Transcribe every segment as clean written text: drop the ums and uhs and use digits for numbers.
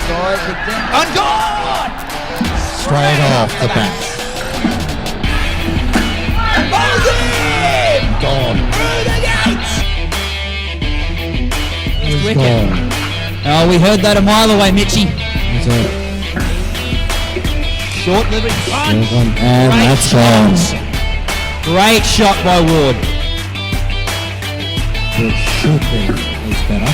side. On goal! Straight off the bat. And ball's in! Gone. Through the gates! He's wicked. gone. Oh, we heard that a mile away, Mitchie. That's it. Short delivery. There's one, and Great that's shot. gone. Great shot by Ward. It should be. He's better.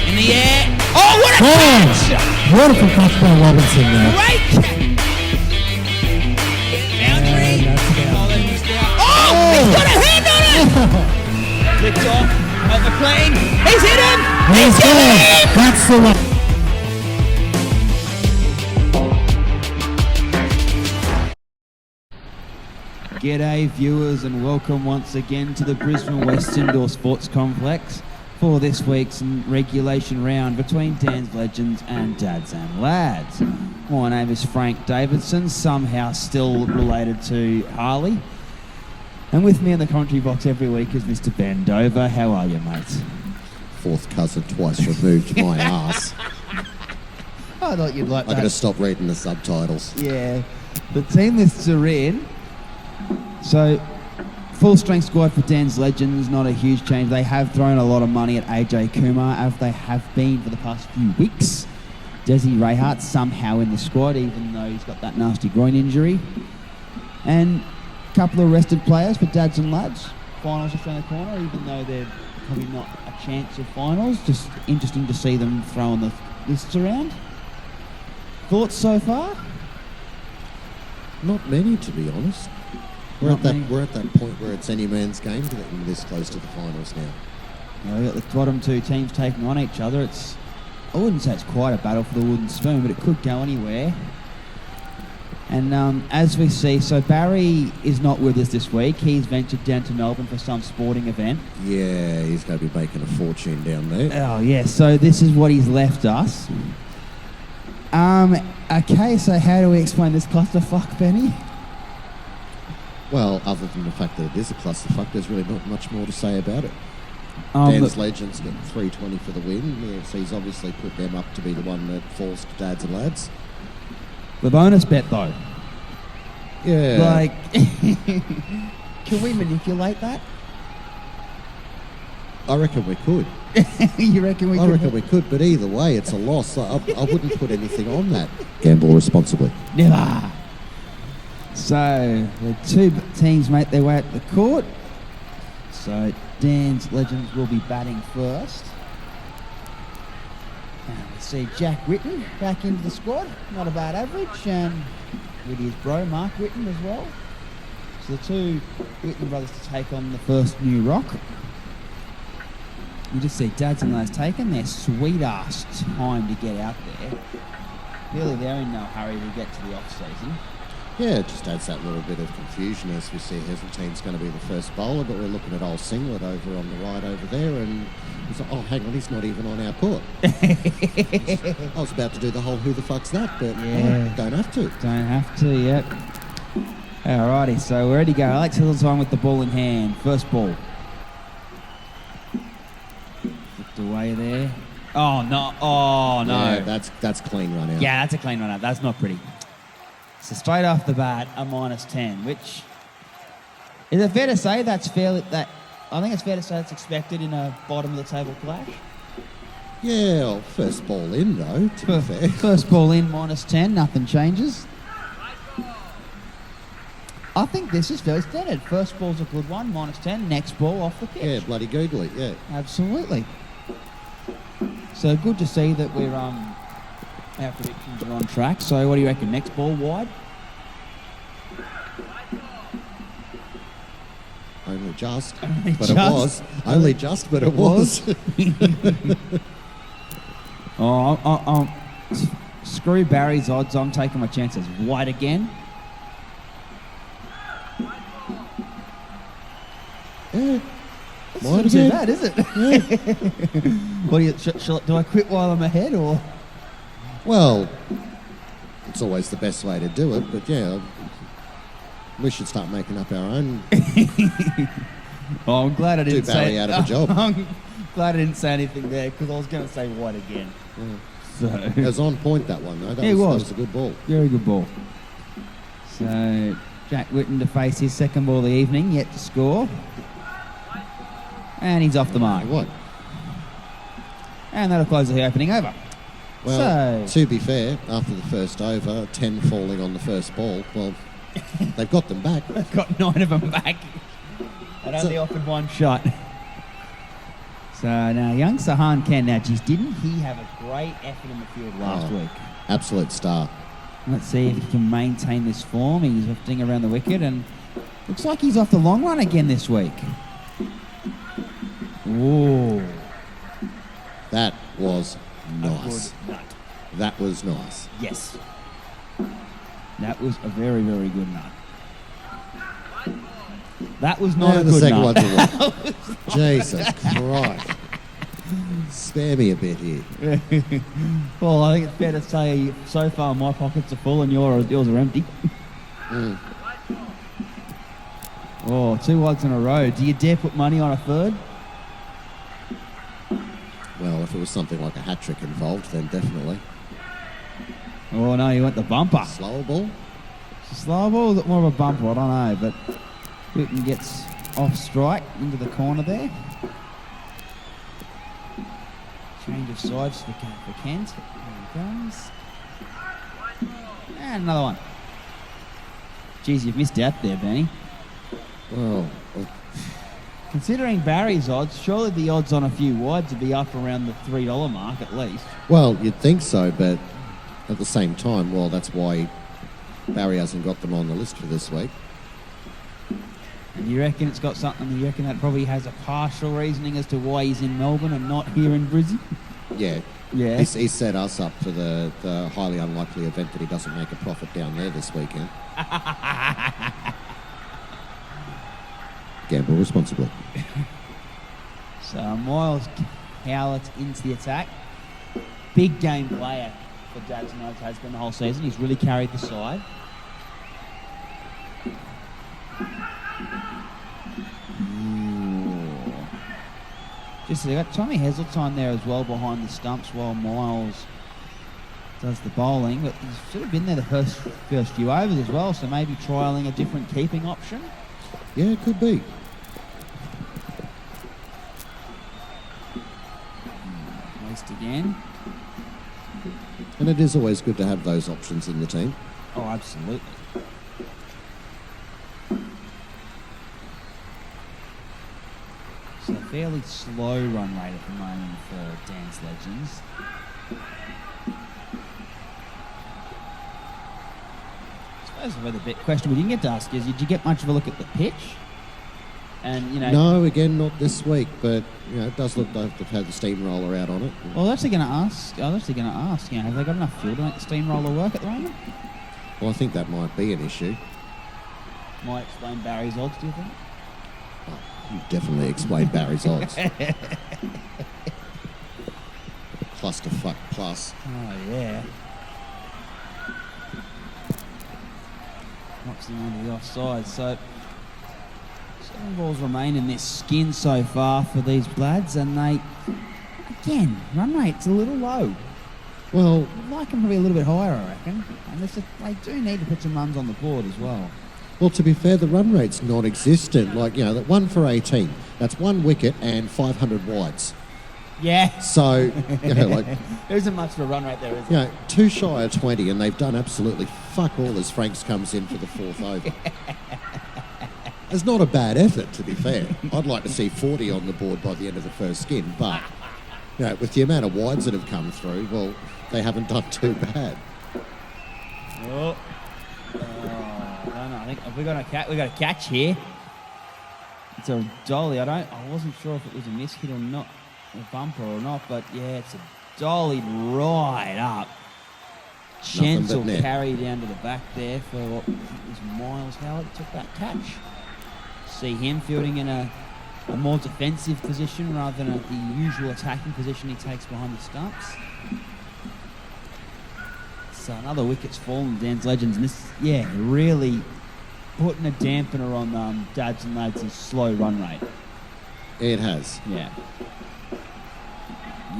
In the air. Oh, what a catch! Beautiful catch by Robinson there. Great catch! Boundary. And that's down. Oh, that was down. Oh, he's got a hand on it! Flicked off. Over clean. He's hit him! He's hit gone. him! That's the one. G'day viewers and welcome once again to the Brisbane West Indoor Sports Complex for this week's regulation round between Dan's Legends and Dads and Lads. My name is Frank Davidson, somehow still related to Harley. And with me in the commentary box every week is Mr. Ben Dover. How are you, mate? Fourth cousin twice removed my ass. I thought you'd like I gotta stop reading the subtitles. Yeah. The team lists are in. So, full strength squad for Dan's Legends, not a huge change. They have thrown a lot of money at AJ Kumar, as they have been for the past few weeks. Desi Rayhart somehow in the squad, even though he's got that nasty groin injury. And a couple of rested players for Dads and Lads. Finals just around the corner, even though they're probably not a chance of finals. Just interesting to see them throwing the lists around. Thoughts so far? Not many, to be honest. We're Not at many. that point where it's any man's game getting this close to the finals now. We've got the bottom two teams taking on each other. I wouldn't say it's quite a battle for the wooden spoon, but it could go anywhere. And as we see, so Barry is not with us this week. He's ventured down to Melbourne for some sporting event. Yeah, he's going to be making a fortune down there. Oh, yeah, so this is what he's left us. Okay, so how do we explain this clusterfuck, Benny? Well, other than the fact that it is a clusterfuck, there's really not much more to say about it. Um, Dan's look- Legends get 320 for the win. Yeah, so he's obviously put them up to be the one that falls to Dads and Lads. The bonus bet, though. Yeah. Like, can we manipulate that? I reckon we could. You reckon we I could? reckon we could, but either way, it's a loss. I wouldn't put anything on that. Gamble responsibly. Never. So the two teams make their way at the court. So Dan's Legends will be batting first. And we see Jack Whitten back into the squad. Not a bad average. And with his bro Mark Whitten as well. So the two Whitten brothers to take on the first new rock. You just see Dads and Lads taking their sweet ass time to get out there. Clearly they're in no hurry to get to the off season. Yeah, it just adds that little bit of confusion as we see Heseltine's going to be the first bowler, but we're looking at old Singlet over on the right over there, and it's like, oh, hang on, he's not even on our court. I was about to do the whole who the fuck's that, but Yeah. don't have to. Don't have to, yep. Alrighty, so we're ready to go. Alex Hillsong with the ball in hand. First ball. Flipped away there. Oh, no. Oh, no. Yeah, that's clean run out. Yeah, that's a clean run out. That's not pretty. So straight off the bat, a -10, which is it fair to say that's fairly that I think it's fair to say it's expected in a bottom of the table clash. Yeah, well, first ball in though, to be fair. First ball in, -10, nothing changes. I think this is fairly standard. First ball's a good one, -10, next ball off the pitch. Yeah, bloody googly, yeah. Absolutely. So good to see that we're our predictions are on track. So what do you reckon? Next ball wide? Only just, Only but just. it was. Only just, but it was. Oh, screw Barry's odds. I'm taking my chances. Wide again. Yeah. It's Wide not too again. bad, is it? What do you? Do I quit while I'm ahead, or? Well, it's always the best way to do it, but yeah, we should start making up our own. Oh, I'm glad I didn't Do Barry say out of a job. I'm glad I didn't say anything there because I was going to say wide again. So It was on point, that one, though. Yeah, it That was. was a good ball. very good ball. So Jack Whitten to face his second ball of the evening, yet to score. And he's off the mark. What? And that'll close the opening over. Well, So- to be fair, after the first over, 10 falling on the first ball, well, they've got them back. Got 9 of them back. They'd only offered one shot. So now young Sahan Ken, now geez, didn't he have a great effort in the field last Oh. week? Absolute star. Let's see if he can maintain this form. He's lifting around the wicket and looks like he's off the long run again this week. Whoa. That was A nice. good nut. That was nice. Yes. That was a very, very good nut. That was not Now a the good second nut. one's a what? Jesus Christ. Spare me a bit here. Well, I think it's fair to say so far my pockets are full and yours are empty. Mm. Oh, 2 odds in a row. Do you dare put money on a third? Well, if it was something like a hat-trick involved, then definitely. Oh no, you went the bumper. Slower ball? Slow ball, is it more of a bumper? I don't know, but Whitten gets off strike into the corner there. Change of sides for Kent. Here he comes. And another one. Geez, you've missed out there, Benny. Well, Considering Barry's odds, surely the odds on a few wides would be up around the $3 mark at least. well, you'd think so, but at the same time, well, that's why Barry hasn't got them on the list for this week. And you reckon it's got something, you reckon that probably has a partial reasoning as to why he's in Melbourne and not here in Brisbane? Yeah. Yeah. He's set us up for the highly unlikely event that he doesn't make a profit down there this weekend. Gamble responsibly. So Miles Howlett into the attack. Big game player for Dads and Oaks has been the whole season. He's really carried the side. Ooh. Just they got Tommy Heseltine there as well behind the stumps while Miles does the bowling, but he's sort of been there the first few overs as well, so maybe trialling a different keeping option. Yeah, it could be. Waste again. And it is always good to have those options in the team. Oh, absolutely. So a fairly slow run rate at the moment for Dance Legends. I suppose the question we didn't get to ask is, did you get much of a look at the pitch? And, you know... No, again, not this week, but it does look like they've had the steamroller out on it. Well, I was actually going to ask, have they got enough fuel to make the steamroller work at the moment? Well, I think that might be an issue. Might explain Barry's odds, do you think? You definitely explained Barry's odds. Clusterfuck plus. Oh, yeah. Knocks them onto the offside. So, 7 balls remain in this skin so far for these lads, and they, again, run rate's a little low. Well, I'd like them to be a little bit higher, I reckon. And they do need to put some runs on the board as well. well, to be fair, the run rate's non-existent. Like, that 1 for 18. That's 1 wicket and 500 wides. Yeah. So, like, There isn't much of a run rate there, is there? 2 shy of 20, and they've done absolutely fuck all as Franks comes in for the 4th over. It's not a bad effort, to be fair. I'd like to see 40 on the board by the end of the first skin, but with the amount of wides that have come through, well, they haven't done too bad. Oh. I don't know. I think we got a catch here. It's a dolly. I wasn't sure if it was a miss hit or not, a bumper or not, but yeah, it's a dolly right up. Gentle net. carry down to the back there for what was Miles Howard took that catch. See him fielding in a more defensive position rather than the usual attacking position he takes behind the stumps. So another wicket's fallen, Dan's Legends, and this, really putting a dampener on Dads and Lads' slow run rate. It has. Yeah.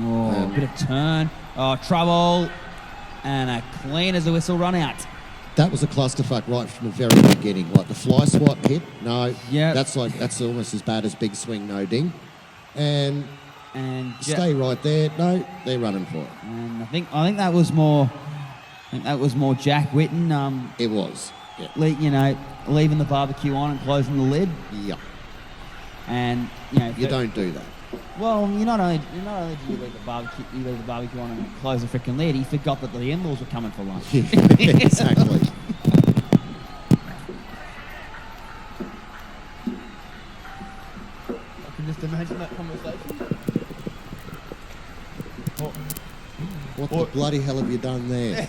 Oh, bit of turn. Oh, trouble. And a clean as a whistle run out. That was a clusterfuck right from the very beginning. Like the fly swat hit, no. Yep. That's almost as bad as big swing, no ding. And And stay right there. No, they're running for it. And I think that was more. Jack Whitten. It was. Yeah. Leaving the barbecue on and closing the lid. Yeah. And You don't do that. Well, you not only do you leave the barbecue on and close the freaking lid. He forgot that the in-laws were coming for lunch. Exactly. I can just imagine that conversation. What the bloody hell have you done there?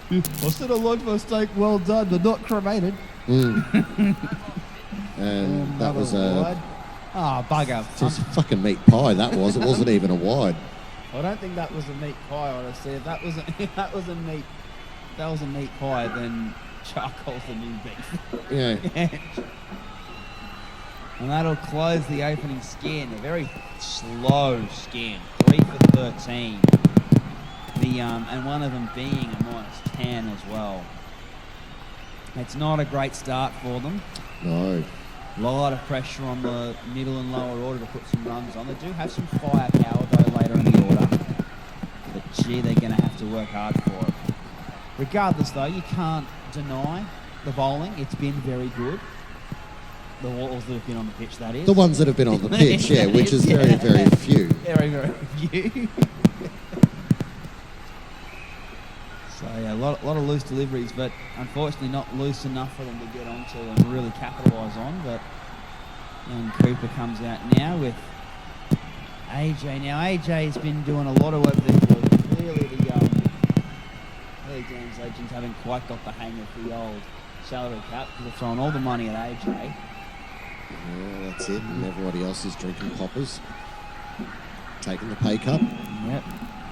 I said I like my steak well done, but not cremated. And that was a bugger. just a fucking meat pie. That was. It wasn't even a wide. I don't think that was a meat pie, honestly. If that was a meat pie, then charcoal's the new beef. Yeah. And that'll close the opening skin. A very slow skin. 3 for 13. And one of them being a -10 as well. It's not a great start for them. No. A lot of pressure on the middle and lower order to put some runs on. They do have some firepower though later in the order. But gee, they're going to have to work hard for it. Regardless though, you can't deny the bowling. It's been very good. The walls that have been on the pitch, that is. The ones that have been on the pitch, yeah, which is very, very few. Very, very few. So yeah, a lot of loose deliveries, but unfortunately not loose enough for them to get onto and really capitalise on. But and Cooper comes out now with AJ. Now AJ's been doing a lot of work there. Clearly Dan's Legends haven't quite got the hang of the old salary cap because they're throwing all the money at AJ. Yeah, that's it. And everybody else is drinking poppers, taking the pay cup. Yep.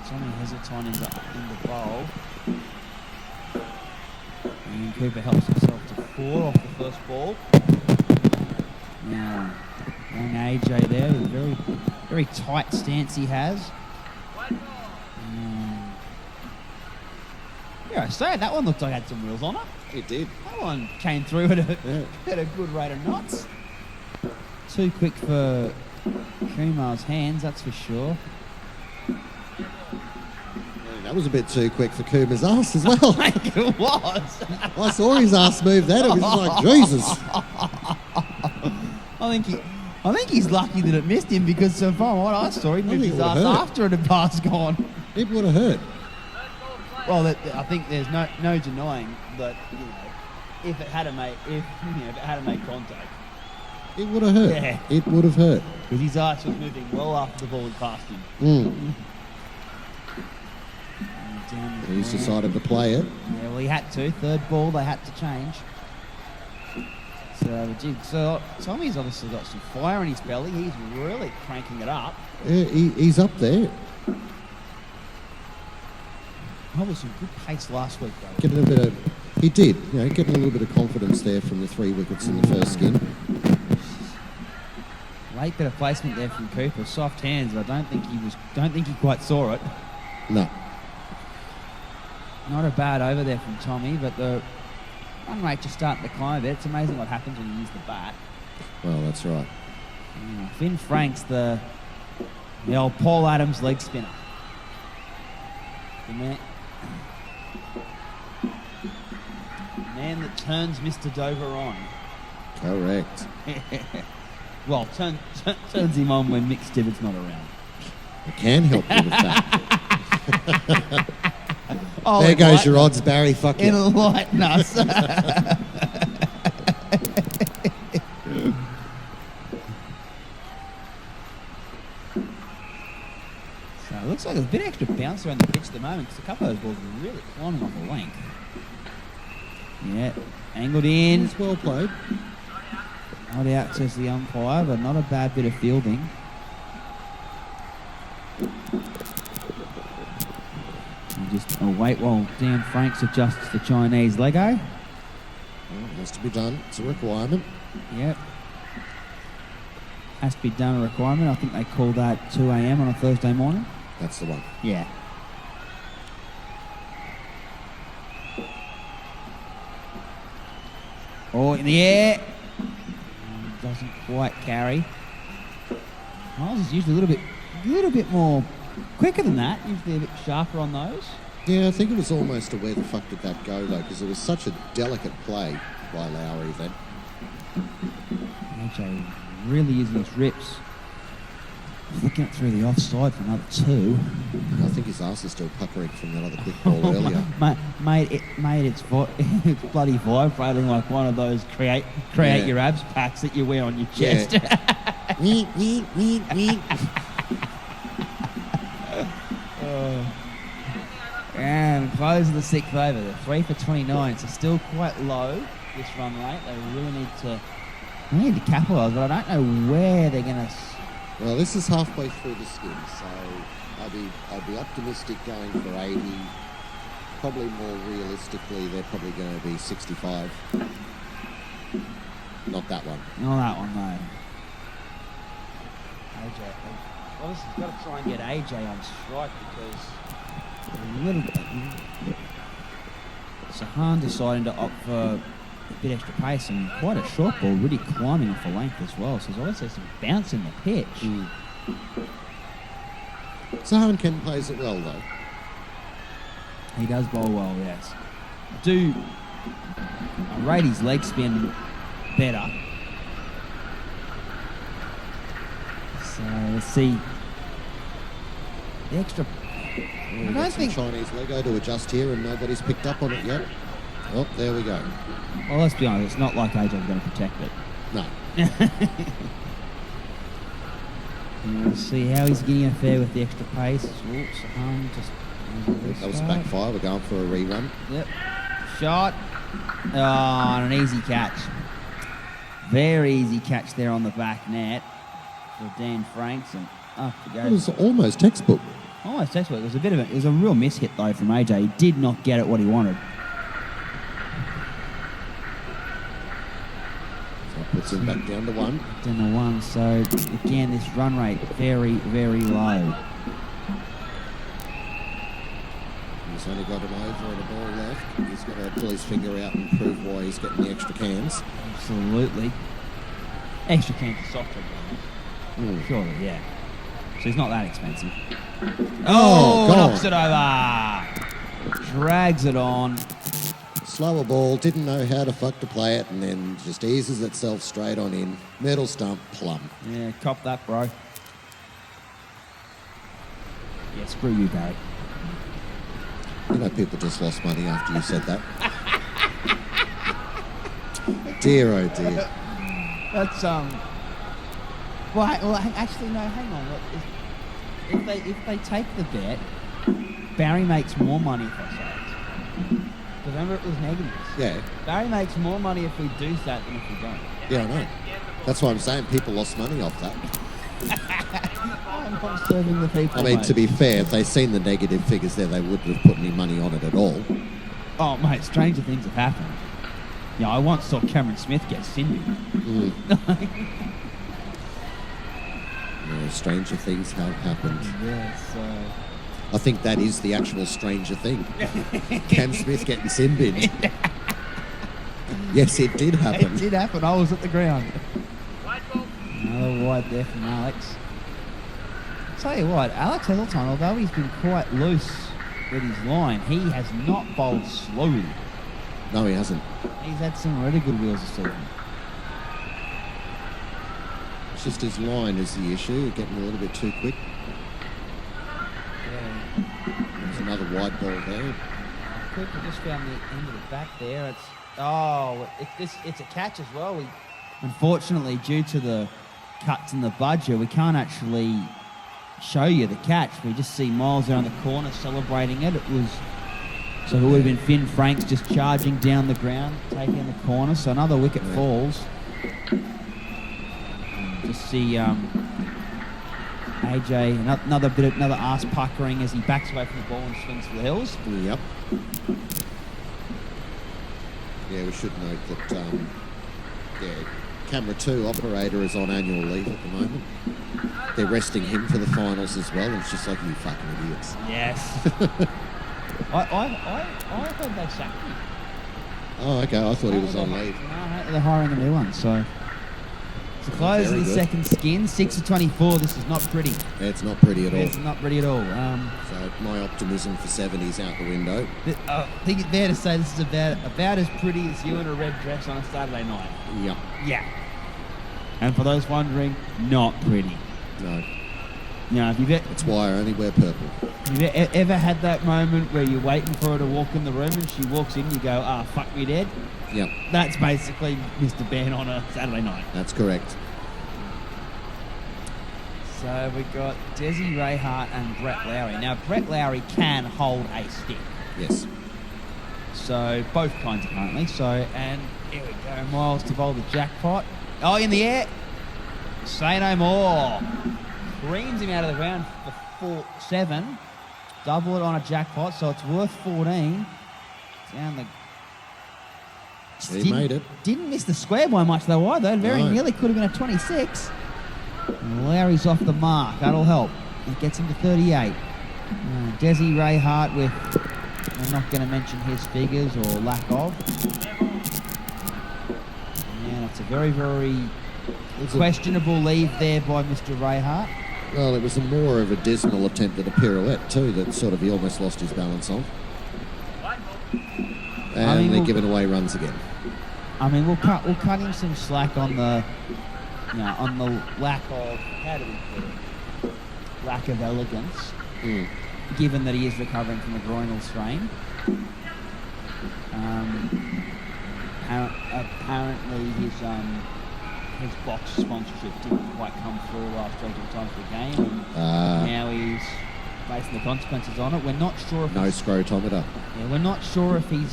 Tommy Heselton in the bowl. And Cooper helps himself to 4 off the first ball. Now, young AJ there, with a very, very tight stance he has. Yeah, I say that one looked like it had some wheels on it. It did. That one came through at a good rate of knots. Too quick for Kumar's hands, that's for sure. That was a bit too quick for Kuma's ass as well. I think it was. I saw his ass move then. It was just like, Jesus. I think he's lucky that it missed him because so far what I saw, he moved think his it ass would've hurt. after it had passed gone. It would have hurt. Well, I think there's no denying that if it had made contact, It would have hurt. Yeah. It would have hurt. because his ass was moving well after the ball had passed him. Mm. And down the He's ground. decided to play it. Yeah, well, he had to. Third ball, they had to change. So Tommy's obviously got some fire in his belly. He's really cranking it up. Yeah, he's up there. Probably some good pace last week, though. Getting a bit of... He did. Getting a little bit of confidence there from the 3 wickets in the first skin. Late bit of placement there from Cooper. Soft hands. I don't think he quite saw it. No. Not a bad over there from Tommy, but the run rate just starting to climb a bit. It's amazing what happens when you use the bat. Well, that's right. Finn Franks, the old Paul Adams leg spinner. The man that turns Mr. Dover on. Correct. Well, turns him on when Mick Stivert's not around. I can help you with that. Oh, There goes your odds, Barry. Fuck you. Enlighten us. So it looks like there's a bit extra bounce around the pitch at the moment because a couple of those balls are really climbing off the length. Yeah, angled in. It's well played. Not out, says the umpire, but not a bad bit of fielding. And just wait while Dan Franks adjusts the Chinese Lego. Well, it has to be done. It's a requirement. Yep. has to be done a requirement. I think they call that 2 a.m. on a Thursday morning. That's the one. Yeah. Oh, in the air. Doesn't quite carry. Miles is usually a little bit more quicker than that. Usually a bit sharper on those. Yeah, I think it was almost a where the fuck did that go, though, because it was such a delicate play by Lowry then. AJ really using his rips. Looking it through the offside for another 2. I think his ass is still puckering from that other quick ball earlier. Mate, it's bloody vibrating like one of those create Yeah. your abs packs that you wear on your chest. Weet, weet, weet, weet. And close of the 6th over. They're 3 for 29, so still quite low this run rate. They really need to capitalise, but I don't know where they're going to. Well, this is halfway through the skin, so I'd be optimistic going for 80. Probably more realistically, they're probably going to be 65. Not that one. Not that one, no. AJ, obviously he's got to try and get AJ on strike because a little bit. Sahan deciding to opt for a bit extra pace and quite a short ball, really climbing off the length as well. So there's obviously some bounce in the pitch. Sahan Ken plays it well, though. He does bowl well, yes. I rate his leg spin better. So let's see. The extra. We've I got don't some think. Chinese Lego to adjust here, and nobody's picked up on it yet. Oh, there we go. Well, let's be honest. It's not like AJ's going to protect it. No. And we'll see how he's getting a fair with the extra pace. Oops, just. That was backfire. We're going for a rerun. Yep. Shot. Oh, and an easy catch. Very easy catch there on the back net for Dan Franks, and up he It goes. was almost textbook. Almost textbook. It was a real mishit though from AJ. He did not get it what he wanted. So it puts him back down to 1. Down to 1. So again, this run rate very, very low. He's only got an over and a ball left. He's got to pull his finger out and prove why he's getting the extra cans. Absolutely. Extra cans of soft drink. Surely, yeah. So he's not that expensive. Oh, God. knocks it over. Drags it on. Slower ball, didn't know how to fuck to play it, and then just eases itself straight on in. Middle stump, plum. Yeah, cop that, bro. Yeah, screw you, Barry. You know, people just lost money after you said that. Dear, oh dear. That's Well, actually, no. Hang on. Look, if they take the bet, Barry makes more money if I say it. Because remember, it was negatives. Yeah, Barry makes more money if we do that than if we don't. yeah, I know. That's why I'm saying people lost money off that. I'm not serving the people. I mean, mate. to be fair, if they'd seen the negative figures there, they wouldn't have put any money on it at all. Oh, mate, stranger things have happened. Yeah, I once saw Cameron Smith get Cindy. Yeah, stranger things have happened. Yeah, so. I think that is the actual stranger thing. Cam Smith getting sin binned. Yes, it did happen. It did happen. I was at the ground. Another wide there from Alex. Tell you what, Alex Heseltine, although he's been quite loose with his line, he has not bowled slowly. No, he hasn't. He's had some really good wheels this season. It's just his line is the issue, getting a little bit too quick. Yeah. There's another wide ball there. Quick, we just found the end of the back there. It's a catch as well. Unfortunately, due to the cuts in the budget, we can't actually show you the catch. We just see Miles around the corner celebrating it. So it would have been Finn Franks just charging down the ground, taking the corner. So another wicket falls. Just see AJ, another arse puckering as he backs away from the ball and swings for the hills. Yep. Yeah, we should note that, camera 2 operator is on annual leave at the moment. They're resting him for the finals as well, and it's just like, you fucking idiots. Yes. I heard they sacked him. Oh, okay, I thought he was on leave. No, they're hiring a new one, so... To close Very his good. second skin, 6 of 24, this is not pretty. It's not pretty at all. It's not pretty at all. So my optimism for 70's out the window. I think it's fair to say this is about as pretty as you in a red dress on a Saturday night. Yep. Yeah. And for those wondering, not pretty. No. Now, if you've That's why I only wear purple. ever had that moment where you're waiting for her to walk in the room and she walks in, you go, ah, fuck me dead? Yep, That's basically Mr. Ben on a Saturday night. that's correct. So we've got Desi Rayhart and Brett Lowry. Now, Brett Lowry can hold a stick. Yes. So, both kinds apparently. So, and here we go. Miles to bowl the jackpot. Oh, in the air. Say no more. Reams him out of the ground for 4-7. Double it on a jackpot, so it's worth 14. Down the... He made it. Didn't miss the square by much though either. Very No. nearly could have been a 26. And Lowry's off the mark. That'll help. It gets him to 38. Desi Rayhart with... I'm not going to mention his figures or lack of. And it's a very, very questionable leave there by Mr. Rayhart. Well, it was a more of a dismal attempt at a pirouette too that sort of he almost lost his balance on. And they're giving away runs again. I mean, we'll cut him some slack on the, on the lack of, how do we put it? Lack of elegance, given that he is recovering from a groinal strain. Apparently his box sponsorship didn't quite come through last week in time for the game, and now he's facing the consequences on it. We're not sure if No scrotometer. we're not sure if he's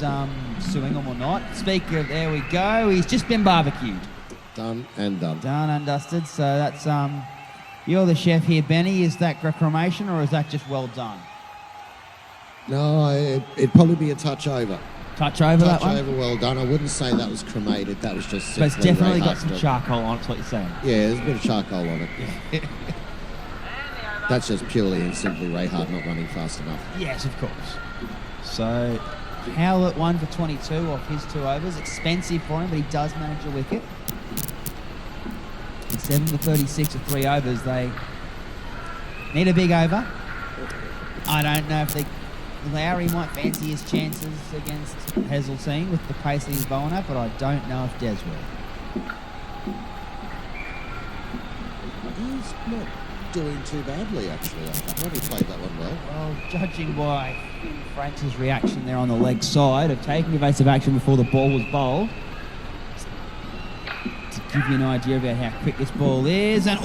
suing them or not. Speaking of, there we go. He's just been barbecued. Done and done. Done and dusted. So that's you're the chef here, Benny. Is that cremation or is that just well done? No, it'd probably be a touch over. Touch over that Touch one. over, well done. I wouldn't say that was cremated. That was just. But it's simply definitely got Rayhart's some job. charcoal on it. That's what you're saying. Yeah, there's a bit of charcoal on it. That's just purely and simply Rayhart not running fast enough. Yes, of course. So Howlett 1 for 22 off his 2 overs. Expensive for him, but he does manage a wicket. And 7 for 36 of 3 overs. They need a big over. I don't know if Lowry might fancy his chances against Heseltine with the pace that he's bowling at, but I don't know if Des will. He's not doing too badly, actually. I thought he played that one well. Well, judging by Franks' reaction there on the leg side of taking evasive action before the ball was bowled, to give you an idea about how quick this ball is, and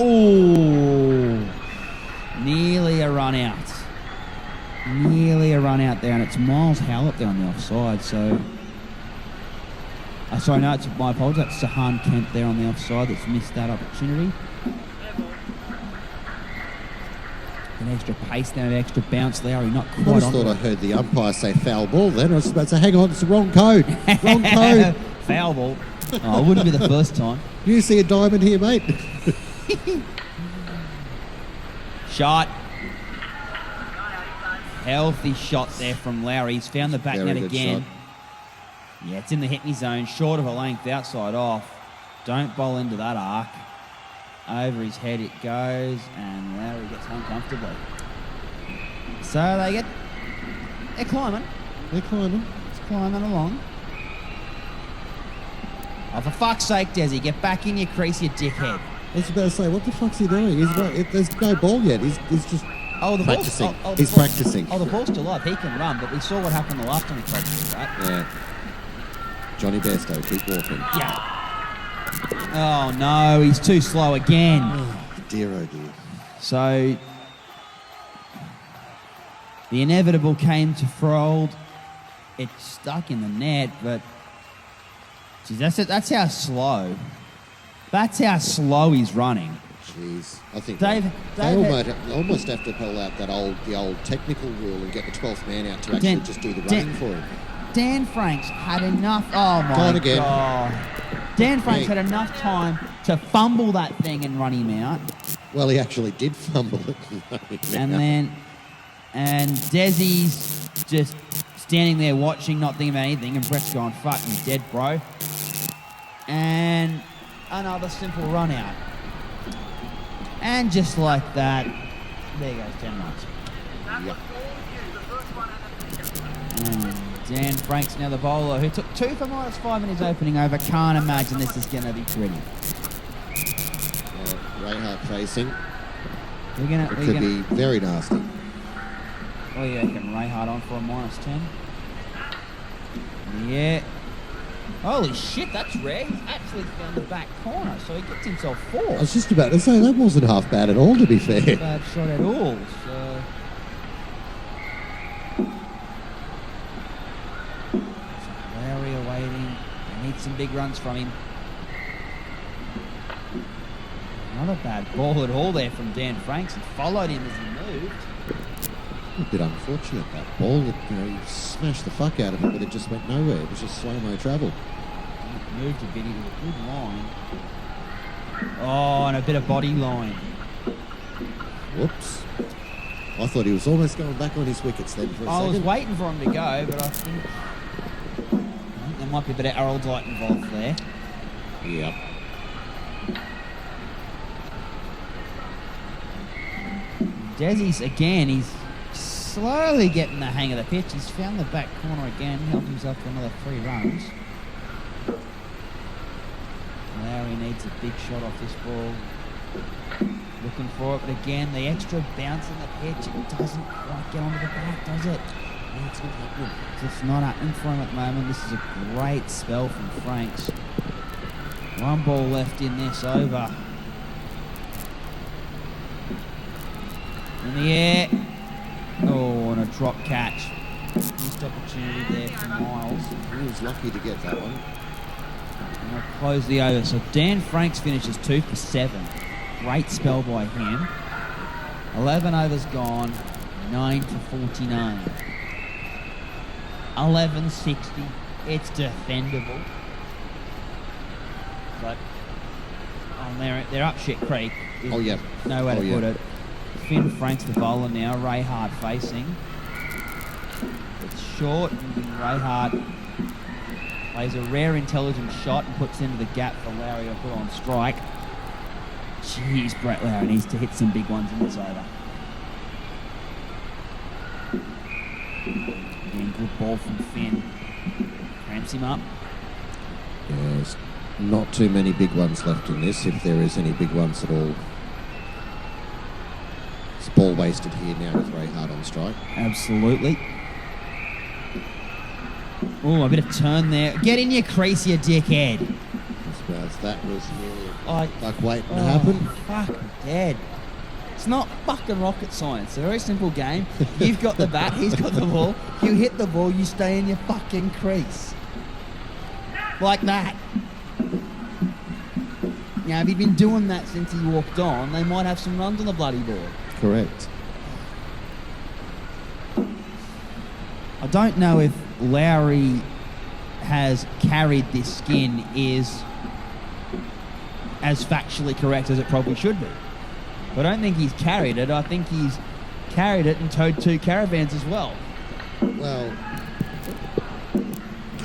nearly a run out. Nearly a run out there, and it's Miles Howlett there on the offside, so... sorry, no, it's my apologies. That's Sahan Kemp there on the offside that's missed that opportunity. An extra pace there, an extra bounce, Lowry not I quite just on. thought I heard the umpire say foul ball then. I was about to say, hang on, it's the wrong code. Wrong code. Foul ball. Oh, it wouldn't be the first time. You see a diamond here, mate? Shot. Healthy shot there from Lowry. He's found the back Very net good again. shot. Yeah, it's in the hit me zone, short of a length, outside off. Don't bowl into that arc. Over his head it goes, and Lowry gets home comfortably. So they're climbing. They're climbing. It's climbing along. Oh, for fuck's sake, Desi, get back in your crease, you dickhead. I was about to say, what the fuck's he doing? There's no ball yet. He's just Oh, the practicing. Ball's, He's practicing. Oh, the ball's still up. He can run, but we saw what happened the last time he tried to do that. Yeah. Johnny Bairstow, keep walking. Yeah. Oh, no, he's too slow again. Dear, oh dear. So, the inevitable came to Frold. It stuck in the net, but geez, that's how slow. That's how slow he's running. Jeez. I think Dave they almost have to pull out the old technical rule and get the 12th man out to actually just do the running for him. Dan Franks had enough. Oh, my Gone again. God. Dan Franks had enough time to fumble that thing and run him out. Well, he actually did fumble it. And Desi's just standing there watching, not thinking about anything, and Brett's going, fuck, you dead, bro. And another simple run out. And just like that, there goes 10 runs. Yep. And Dan Franks now the bowler, who took 2 for -5 in his opening over. Can't imagine this is going to be pretty. Ray Hart facing. We're gonna, It could be very nasty. Oh yeah, can Ray Hart on for a -10. Yeah. Holy shit, that's rare. He's actually found the back corner, so he gets himself 4. I was just about to say, that wasn't half bad at all, to be fair. Bad shot at all. So Lowry awaiting. They need some big runs from him. Not a bad ball at all there from Dan Franks. He followed him as he moved. A bit unfortunate, that ball. He smashed the fuck out of it, but it just went nowhere. It was just slow-mo travel. Moved a bit into a good line. Oh, and a bit of body line. Whoops. I thought he was almost going back on his wickets then for a I second. was waiting for him to go, but I think there might be a bit of Errol Light involved there. Yep. Desi's again, he's slowly getting the hang of the pitch. He's found the back corner again, helped himself to another 3 runs. Lowry needs a big shot off this ball. Looking for it, but again, the extra bounce in the pitch, it doesn't quite get onto the back, does it? No, it's not happening. It's not happening for him at the moment. This is a great spell from Franks. 1 ball left in this over. In the air. Oh, and a drop catch. Missed opportunity there from Miles. He was lucky to get that one. And they'll close the over. So Dan Franks finishes 2 for 7. Great spell by him. 11 overs gone. 9 for 49. 1160. It's defendable. But they're up shit creek. Oh, yeah. No way to Oh, yeah. put it. Finn Franks the bowler now. Ray Hart facing. It's short and Ray Hart plays a rare intelligent shot and puts into the gap for Lowry to put on strike. Jeez, Brett Lowry needs to hit some big ones in this over. Again, good ball from Finn. Cramps him up. There's not too many big ones left in this, if there is any big ones at all. It's ball wasted here now with Ray Hart on strike. Absolutely. Oh, a bit of turn there. Get in your crease, you dickhead. I suppose that was really Oh, like waiting to happen. Fuck, dead. It's not fucking rocket science. It's a very simple game. You've got the bat, he's got the ball. You hit the ball, you stay in your fucking crease. Like that. Now, if he'd been doing that since he walked on, they might have some runs on the bloody board. Correct. I don't know if Lowry has carried this skin is as factually correct as it probably should be. But I don't think he's carried it. I think he's carried it and towed 2 caravans as well. Well,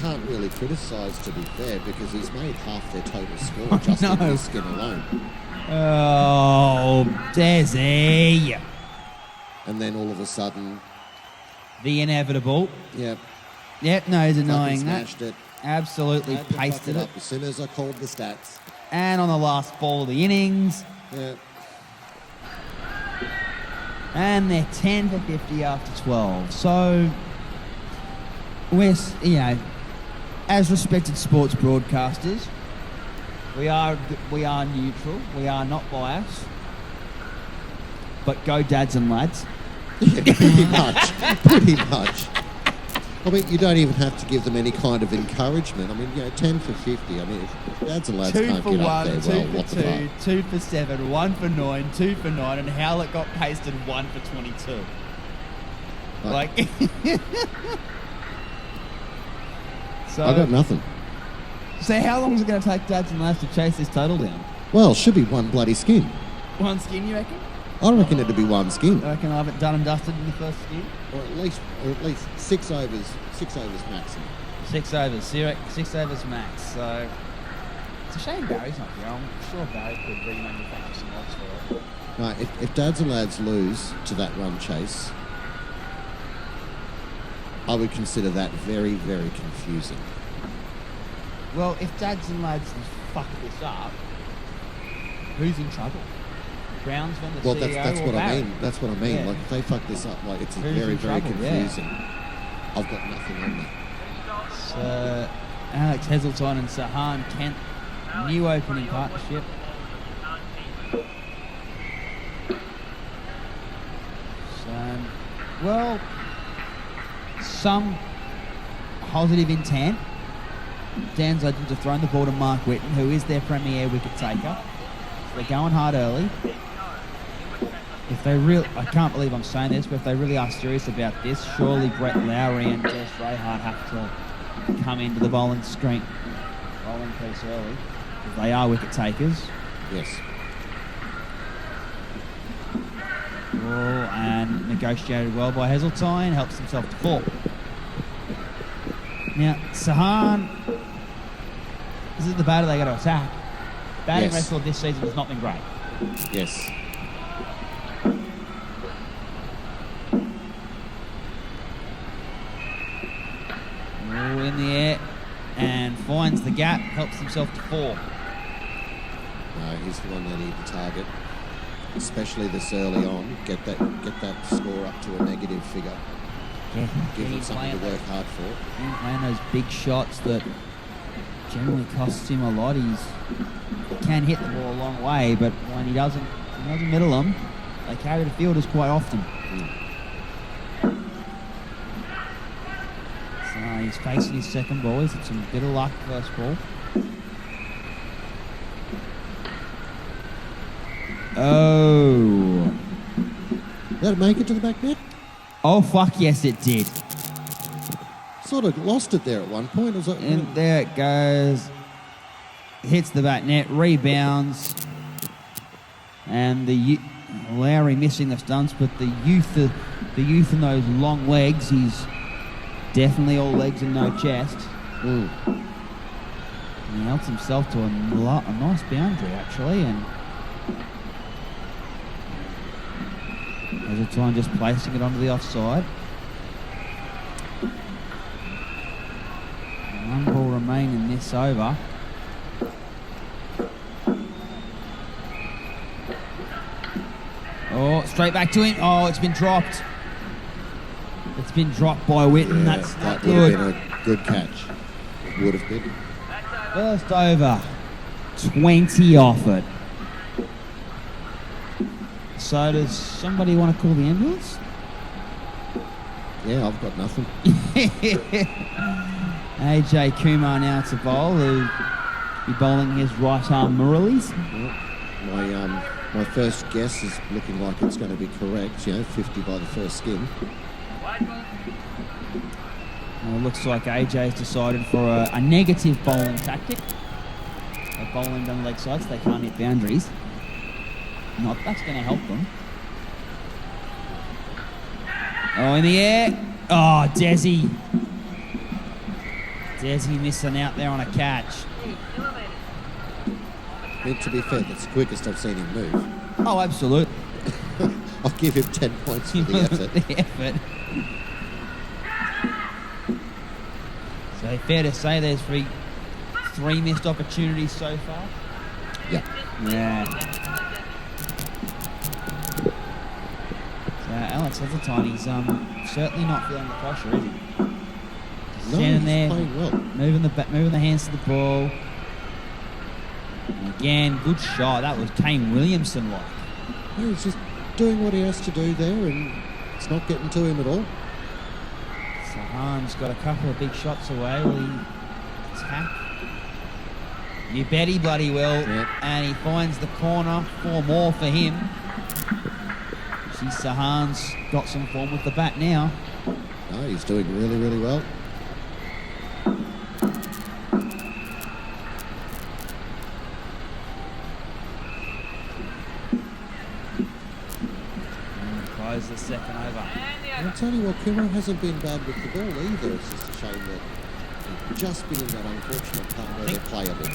can't really criticise, to be fair, because he's made half their total score just in know. this skin alone. Oh, Desi. And then all of a sudden, The inevitable. yep, Yep, no fucking denying that. smashed it. Absolutely Had to fuck pasted it. up. As soon as I called the stats. And on the last ball of the innings. Yep. And they're 10 for 50 after 12. So, as respected sports broadcasters, we are neutral. We are not biased. But go dads and lads. Yeah, pretty much. Pretty much. I mean, you don't even have to give them any kind of encouragement. I mean, 10 for 50. I mean, if dads and lads 2 can't for get 1, up there, 2 well, for what the 2, fuck? 2 for 7, 1 for 9, 2 for 9, and Howlett got pasted 1 for 22. So, I got nothing. So how long is it going to take Dads and Lads to chase this total down? Well, should be one bloody skin. One skin, you reckon? I reckon it'd be one skin. I reckon I'll have it done and dusted in the first skin. Or at least 6 overs maximum. 6 overs, 6 overs max. So it's a shame Barry's not here. I'm sure Barry could remanufacture some odds for it. No, if Dads and Lads lose to that run chase, I would consider that very, very confusing. Well, if Dads and Lads fuck this up, who's in trouble? Brownsman, the Well, CEO, that's or what I Barry? mean. That's what I mean. Yeah. Like, if they fuck this up, like, it's Who's very, in very trouble? Yeah. confusing. I've got nothing on that. So, Alex Heseltine and Sahan Kent, new opening partnership. So, well, some positive intent. Dan's Legends have thrown the ball to Mark Whitten, who is their premier wicket taker. So they're going hard early. If they I can't believe I'm saying this, but if they really are serious about this, surely Brett Lowry and Des Rayhart have to come into the bowling piece early, because they are wicket takers. Yes. Oh, and negotiated well by Heseltine, helps himself to 4. Now, Sahan, this is the batter they got to attack. Batting Yes. record this season has not been great. Yes. Oh, in the air, and finds the gap, helps himself to 4. No, he's the one they need to target, especially this early on. Get that score up to a negative figure. Yeah, Give him something to work hard for. He's playing those big shots that generally costs him a lot. He can hit the ball a long way, but when he doesn't middle them, they carry the fielders quite often. So he's facing his second ball. He's had some bit of luck first ball. Oh. Did it make it to the back net? Oh, fuck yes, it did. Sort of lost it there at one point. It was like, And there it goes. Hits the back net, rebounds. And Lowry missing the stunts, but the youth in those long legs, he's definitely all legs and no chest. mm. And he helps himself to a nice boundary, actually, and Heseltine just placing it onto the offside. One ball remaining in this over. Oh, straight back to him. Oh, it's been dropped. It's been dropped by Whitten. Yeah, That's that not would have good. been a good catch. It would have been. First over, 20 off it. So does somebody want to call the ambulance? Yeah, I've got nothing. AJ Kumar now to bowl, who be bowling his right arm Murali's. My first guess is looking like it's going to be correct. 50 by the first skin. It looks like AJ's decided for a negative bowling tactic. They're bowling down the leg sides, so they can't hit boundaries. Not that's going to help them. Oh, in the air. Oh, Desi. Desi missing out there on a catch. I mean, to be fair, that's the quickest I've seen him move. Oh, absolutely. I'll give him 10 points for the effort. The effort. So fair to say there's three missed opportunities so far. Yeah. Yeah. So Alex Heseltine, he's certainly not feeling the pressure, is he? Just No, standing he's there, playing well. moving the hands to the ball. And again, good shot. That was Kane Williamson-like. No, he's just doing what he has to do there, and it's not getting to him at all. Sahan's got a couple of big shots away. Will he attack? You bet he bloody will. Yep. And he finds the corner. 4 more for him. See, Sahan's got some form with the bat now. No, he's doing really, really well. Close the second over. And I'll tell you what, Kumar hasn't been bad with the ball either. It's just a shame that he's just been in that unfortunate part where they're playable.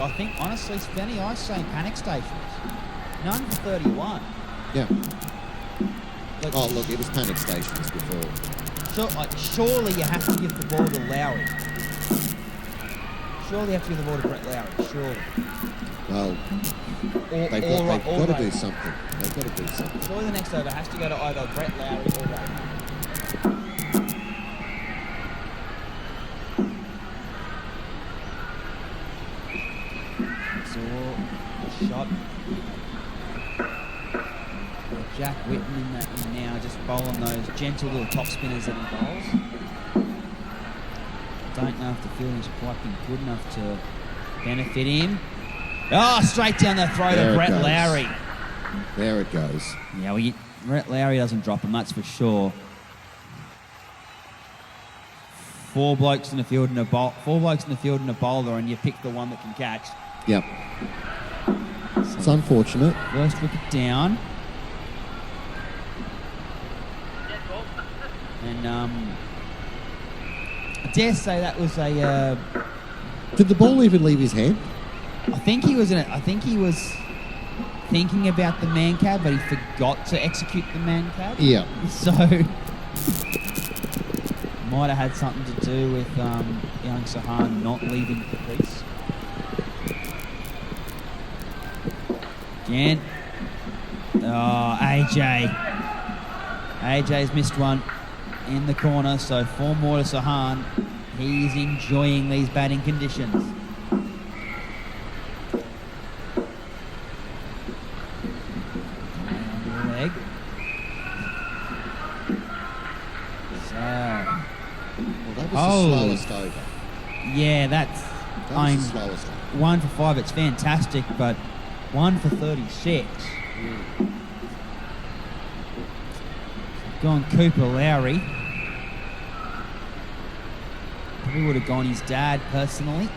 I think honestly, Spenny, I say panic stations. None for 31. Yeah. Like, Oh, look, it was panic stations before. surely you have to give the ball to Lowry. Surely you have to give the ball to Brett Lowry. Surely. Well, Or, they've or, got or to Ray. do something. They've got to do something. Surely the next over has to go to either Brett Lowry or Ray. So, shot. Jack Whitten in now, just bowling those gentle little top spinners that he bowls. Don't know if the fielding's quite been good enough to benefit him. Oh, straight down the throat There of it Brett goes. Lowry. There it goes. Yeah, well, Brett Lowry doesn't drop him, that's for sure. Four blokes in the field and a bowler, and you pick the one that can catch. Yep. It's unfortunate. First wicket down. And I dare say that was a. Did the ball even leave his hand? I think he was thinking about the man cab, but he forgot to execute the man cab. Yeah. So might have had something to do with young Sahan not leaving the crease. Again. Oh, AJ. AJ's missed one in the corner, so 4 more to Sahan. He's enjoying these batting conditions. Leg. So, Well, that was Oh. the slowest over. yeah, That was I'm the slowest over. 1 for 5. It's fantastic, but 1 for 36. Gone Cooper Lowry. Probably would have gone his dad personally,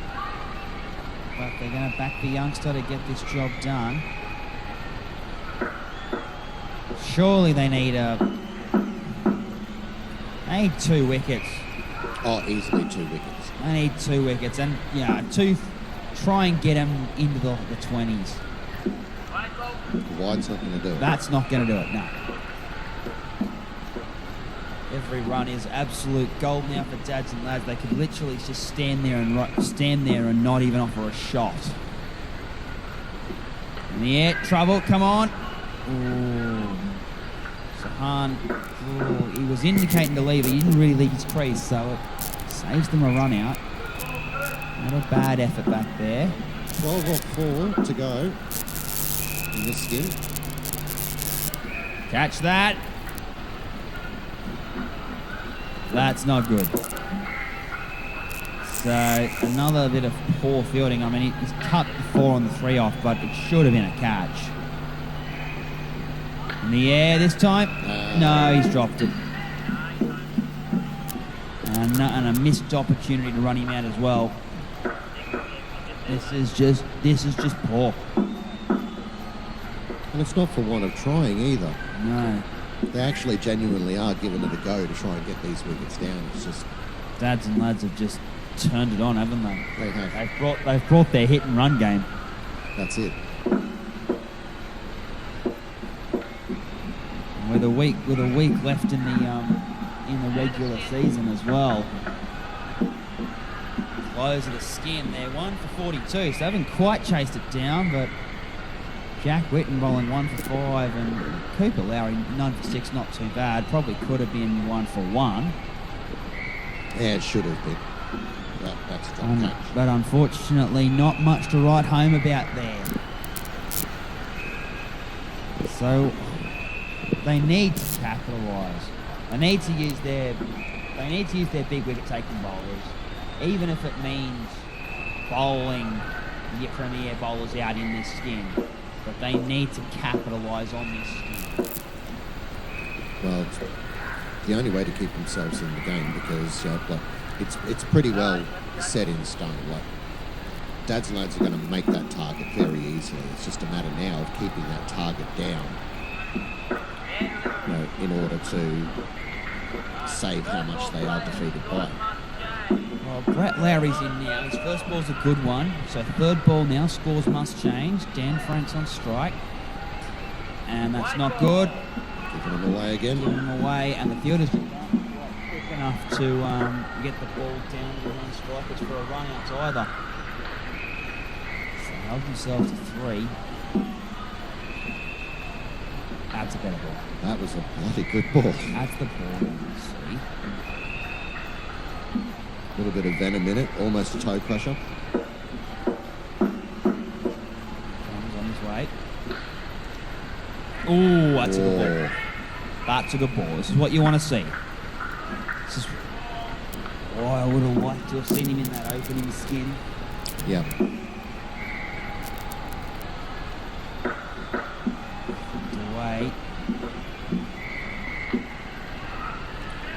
but they're going to back the youngster to get this job done. Surely they need 2 wickets. Oh, easily 2 wickets. They need 2 wickets, and try and get him into the 20s. The wide's not going to do it. That's not going to do it, no. Every run is absolute gold now for dads and lads. They could literally just stand there and not even offer a shot. In the air, trouble, come on. Ooh. Sahan, he was indicating to leave. He didn't really leave his crease, so it saves them a run out. Not a bad effort back there. 12 off 4 to go in this skin. Catch that. That's not good. So another bit of poor fielding. I mean, he's cut the 4 on the 3 off, but it should have been a catch. In the air this time. No, he's dropped it. And a missed opportunity to run him out as well. This is just poor. And it's not for want of trying either. No. They actually genuinely are giving it a go to try and get these wickets down. It's just, Dads and lads have just turned it on, haven't they? they have. They've brought their hit and run game. That's it. With a week left in the regular season as well. Close of the skin. They're 1 for 42, so they haven't quite chased it down, but Jack Whitten bowling 1 for 5 and Cooper Lowry 9 for 6, not too bad. Probably could have been 1 for 1. Yeah, it should have been. That's a drop catch. But unfortunately, not much to write home about there. So they need to capitalise. They need to use their big wicket taking bowlers, even if it means bowling your premier bowlers out in this skin. But they need to capitalise on this skin. Well, it's the only way to keep themselves in the game because it's pretty well set in stone. Like, dads and lads are going to make that target very easily. It's just a matter now of keeping that target down. in order to save how much they are defeated by. Well, Brett Lowry's in now. His first ball's a good one. So third ball now. Scores must change. Dan Frank's on strike. And that's not good. Giving them away again. Giving them away. And the fielder's quick enough to get the ball down to the non-strikers for a run out either. So they held themselves to 3. That's a better ball. That was a bloody good ball. That's the ball. See. A little bit of venom in it, almost a toe crusher. Comes on his way. Ooh, that's a good ball. That's a good ball. This is what you want to see. This is. Oh, I would have liked to have seen him in that opening skin. Yeah. Away.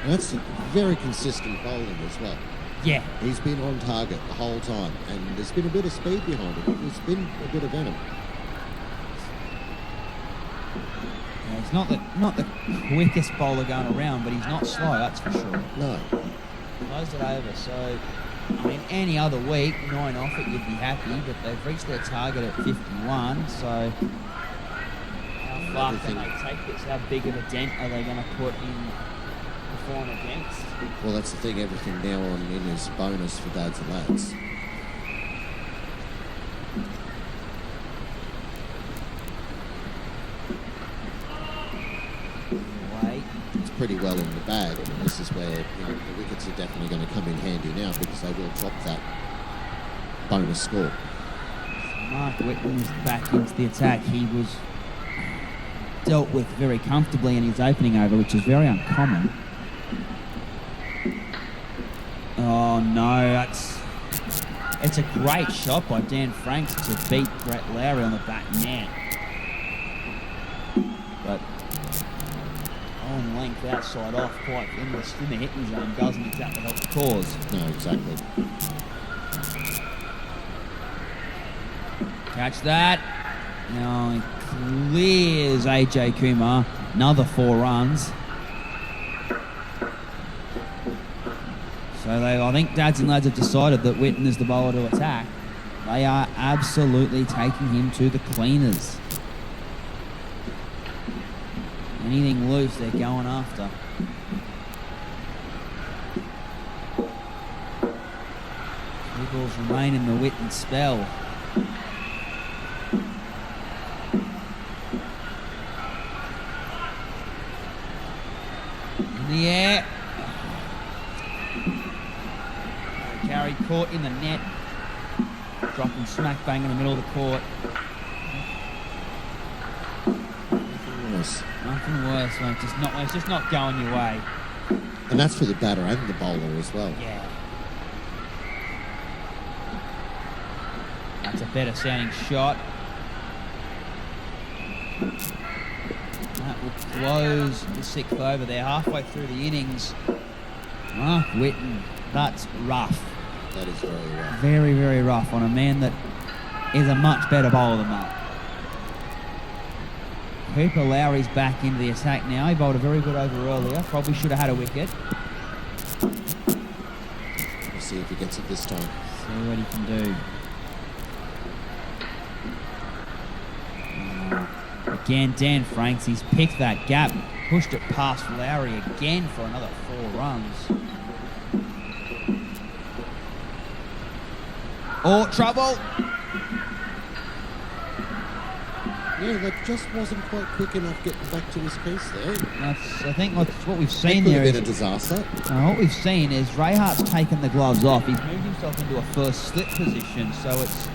And that's very consistent bowling as well. Yeah. He's been on target the whole time, and there's been a bit of speed behind it. There's been a bit of venom. Yeah, he's not the quickest bowler going around, but he's not slow, that's for sure. No. Closed it over, so I mean any other week, 9 off it, you'd be happy, but they've reached their target at 51, so how far can they take this? How big of a dent are they going to put in the for and against? Well, that's the thing. Everything now on in is bonus for dads and lads. Wait. It's pretty well in the bag, and this is where the wickets are definitely going to come in handy now because they will drop that bonus score. Mark Whitten is back into the attack. He was dealt with very comfortably in his opening over, which is very uncommon. Oh no, it's a great shot by Dan Franks to beat Brett Lowry on the back net. But on length outside off quite in the hitting zone doesn't exactly help the cause. No, exactly. Catch that. Now he clears AJ Kumar. Another 4 runs. So I think dads and lads have decided that Whitten is the bowler to attack. They are absolutely taking him to the cleaners. Anything loose, they're going after. Two balls remain in the Whitten spell. In the air. Carry caught in the net. Dropping smack bang in the middle of the court. Nothing worse, mate. It's just not going your way. And that's for the batter and the bowler as well. Yeah. That's a better sounding shot. That will close the 6th over there, halfway through the innings. Mark Whitten, that's rough. That is very rough. Very, very rough on a man that is a much better bowler than that. Cooper Lowry's back into the attack now. He bowled a very good over earlier. Probably should have had a wicket. We'll see if he gets it this time. See what he can do. Again, Dan Franks, he's picked that gap, pushed it past Lowry again for another 4 runs. Oh, trouble! Yeah, that just wasn't quite quick enough getting back to his piece there. I think what we've It seen could there have been is... a disaster. What we've seen is Ray Hart's taken the gloves off. He's moved himself into a first slip position, so it's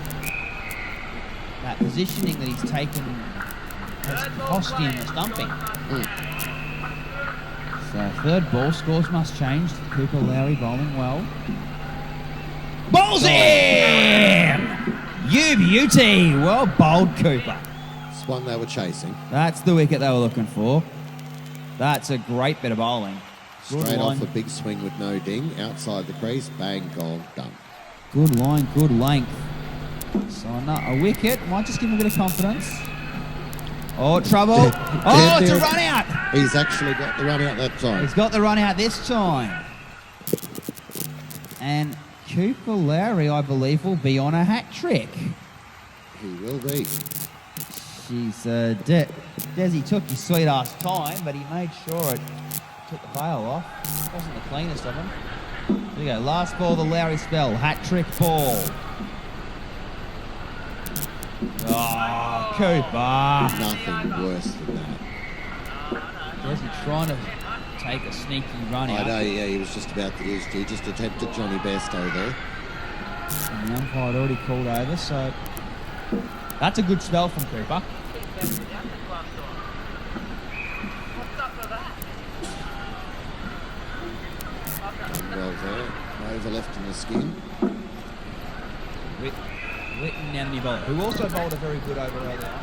that positioning that he's taken has cost him the stumping. So third ball, scores must change. Cooper Lowry bowling well. Bowls in! You beauty! Well bowled, Cooper. It's one they were chasing. That's the wicket they were looking for. That's a great bit of bowling. Good Straight line. off a big swing with no ding. Outside the crease, bang, gone, done. Good line, good length. So a wicket might just give him a bit of confidence. Oh, trouble. Oh, it's a run out. He's actually got the run out that time. He's got the run out this time. And Cooper Lowry, I believe, will be on a hat trick. He will be. She's Desi took his sweet ass time, but he made sure it took the veil off. Wasn't the cleanest of them. There we go. Last ball, the Lowry spell. Hat trick ball. Oh, Cooper. Nothing worse than that. Desi trying to take a sneaky run I out. know, yeah, he was just about to use He just attempted Johnny Bairstow there. And the umpire had already called over, so that's a good spell from Cooper. Well there. Over left in the skin. Whitten down the bowler, who also bowled a very good over earlier.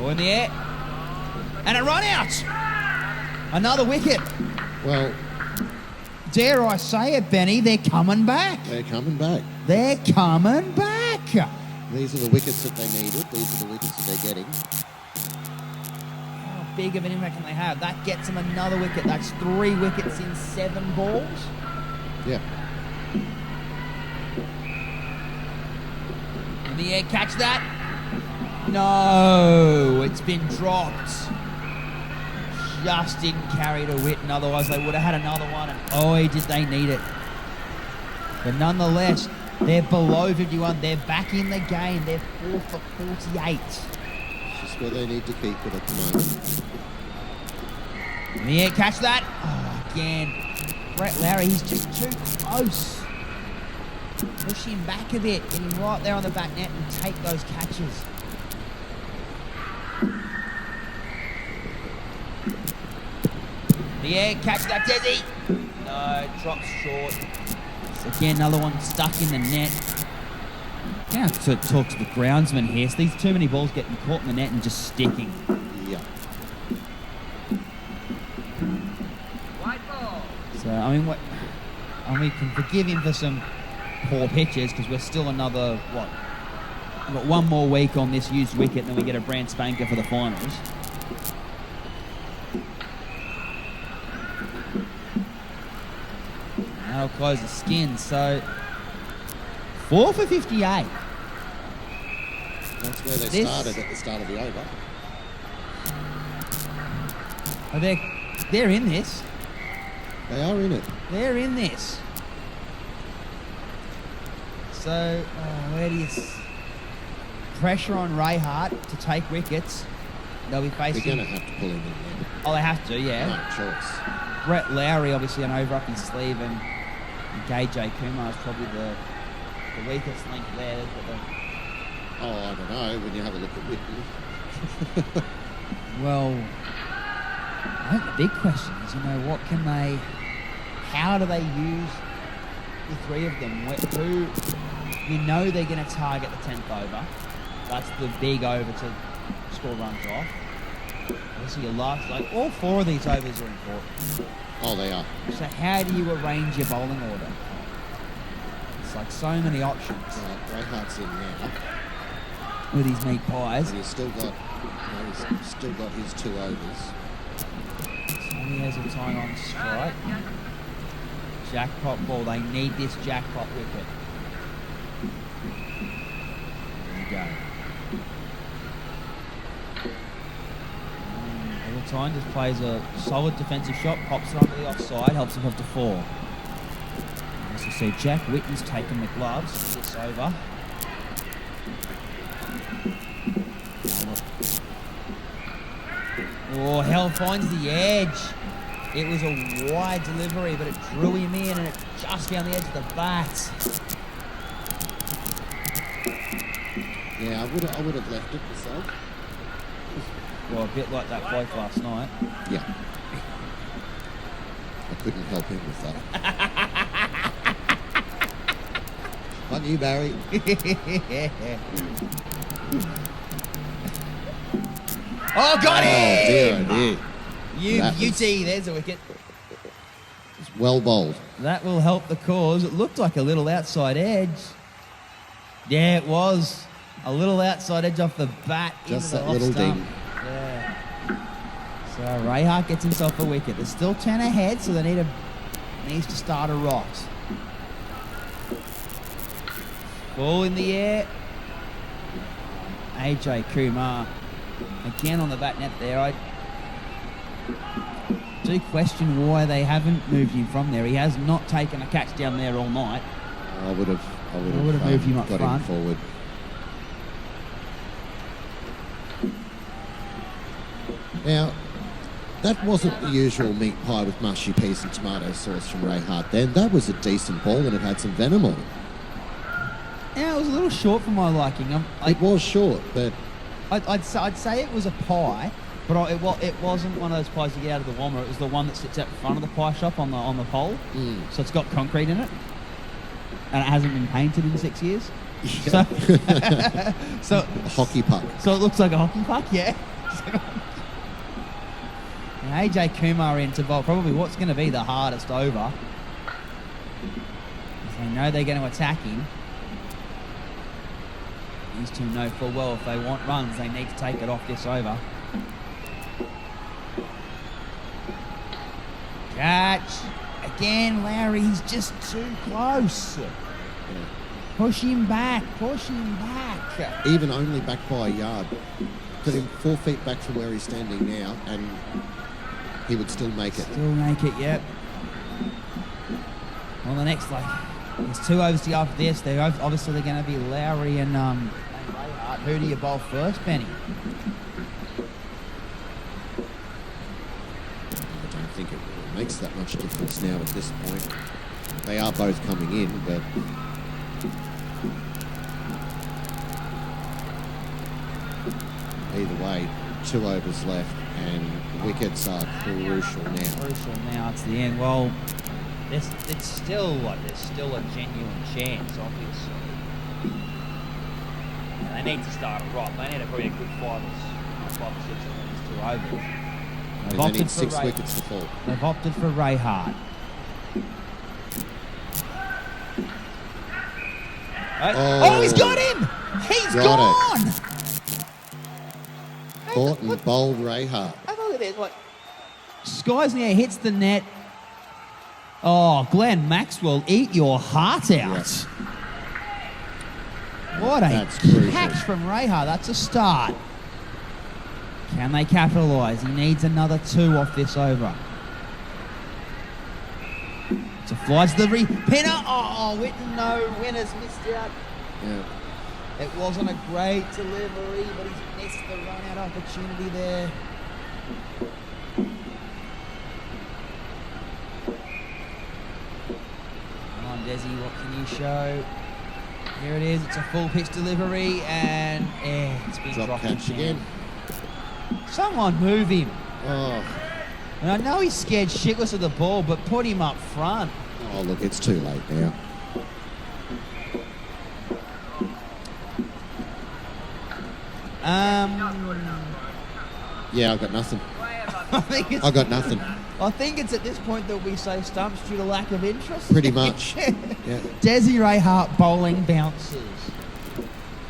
Oh, in the air. And a run out. Another wicket. Well, Dare I say it, Benny, they're coming back. they're coming back. They're coming back. These are the wickets that they needed. These are the wickets that they're getting. How big of an impact can they have? That gets them another wicket. That's 3 wickets in 7 balls. Yeah. In the air, catch that. No, it's been dropped. Just didn't carry to Whitten, otherwise they would have had another one, and did they need it. But nonetheless, they're below 51. They're back in the game. They're 4 for 48. Just where they need to keep it at the moment. In the air, catch that. Oh, again. Brett Lowry, he's just too close. Push him back a bit. Get him right there on the back net and take those catches. The air, catch that, Desi. No, drops short. So again, another one stuck in the net. Yeah, to talk to the groundsman here. So these too many balls getting caught in the net and just sticking. Yeah. So we can forgive him for some poor pitches because we're still another we've got one more week on this used wicket, and then we get a brand spanker for the finals. That'll close the skin. So 4 for 58. That's where they started at the start of the over. Oh, they're in this. They are in it. They're in this. So, where do you... Pressure on Ray Hart to take wickets. They'll be They're facing... going to have to pull him in there. Oh, they have to, yeah. No choice. Brett Lowry, obviously, an over up his sleeve, and KJ Kumar is probably the weakest link there. Oh, I don't know. When you have a look at Whitney. Well, I think the big question is, what can they... How do they use the 3 of them? They're going to target the 10th over. That's the big over to score runs off. Obviously, your last, all 4 of these overs are important. Oh, they are. So how do you arrange your bowling order? It's so many options Ray Hart's in now. with these meat pies. And he's still got his 2 overs. Tommy has a time on strike. Jackpot ball. They need this jackpot wicket. There you go. Time just plays a solid defensive shot, pops it onto the offside, helps him up to 4. As you see, Jack Whitten's taken the gloves for this over. Oh, Hell finds the edge. It was a wide delivery, but it drew him in and it just found the edge of the bat. Yeah, I would have left it myself. Well, a bit like that bloke last night. Yeah. I couldn't help him with that. On you, Barry. Oh, got Oh, dear, him! oh dear. You That was- beauty, there's a wicket. It's well bowled. That will help the cause. It looked like a little outside edge. Yeah, it was. A little outside edge off the bat. Just into the that little off stump. ding. Yeah. So Rayhart gets himself a wicket. There's still 10 ahead, so they needs to start a rot. Ball in the air. AJ Kumar again on the back net there. I do question why they haven't moved him from there. He has not taken a catch down there all night. I would have moved him up got front. him forward. Now, that wasn't the usual meat pie with mushy peas and tomato sauce from Rayhart then. That was a decent ball and it had some venom on it. Yeah, it was a little short for my liking. It was short, but I'd say it was a pie, but it wasn't one of those pies you get out of the Walmart. It was the one that sits out in front of the pie shop on the pole. So it's got concrete in it, and it hasn't been painted in 6 years. So, so a hockey puck. So it looks like a hockey puck, yeah. Now AJ Kumar into bowl, probably what's going to be the hardest over. They know they're going to attack him. These two know full well if they want runs, they need to take it off this over. Catch. Again, Lowry, he's just too close. Push him back, push him back. Even only back by a yard. Put him 4 feet back from where he's standing now and he would still make it. Still make it, yep. Well, the next, there's 2 overs to go after this. Obviously, they're going to be Lowry and Rayhart. Who do you bowl first, Benny? I don't think it really makes that much difference now at this point. They are both coming in, but either way, 2 overs left and wickets are crucial now. Crucial now, it's the end. Well, there's still a genuine chance, obviously. And they need to start a rot. They need probably a good 5 or 6 of these 2 overs. And they need 6 wickets to fall. They've opted for Rayhart. Oh, he's got him! He's Got gone! Caught and bowled Rayhart. Have a look at this. What? Skies in the air, hits the net. Oh, Glenn Maxwell, eat your heart out. Yes. What a That's crucial. catch from Rayhart. That's a start. Can they capitalise? He needs another 2 off this over. It's a flies delivery. Pinner. Oh, Witten, no. Winners missed out. Yeah. It wasn't a great delivery, but he's missed the run-out opportunity there. Come on, Desi, what can you show? Here it is. It's a full pitch delivery, and it's been Drop dropped catch again. Someone move him. Oh. And I know he's scared shitless of the ball, but put him up front. Oh, look, it's too late now. Yeah, I've got nothing. I've got nothing. I think it's at this point that we say stumps due to lack of interest. Pretty much. Yeah. Desi Rayhart bowling bounces.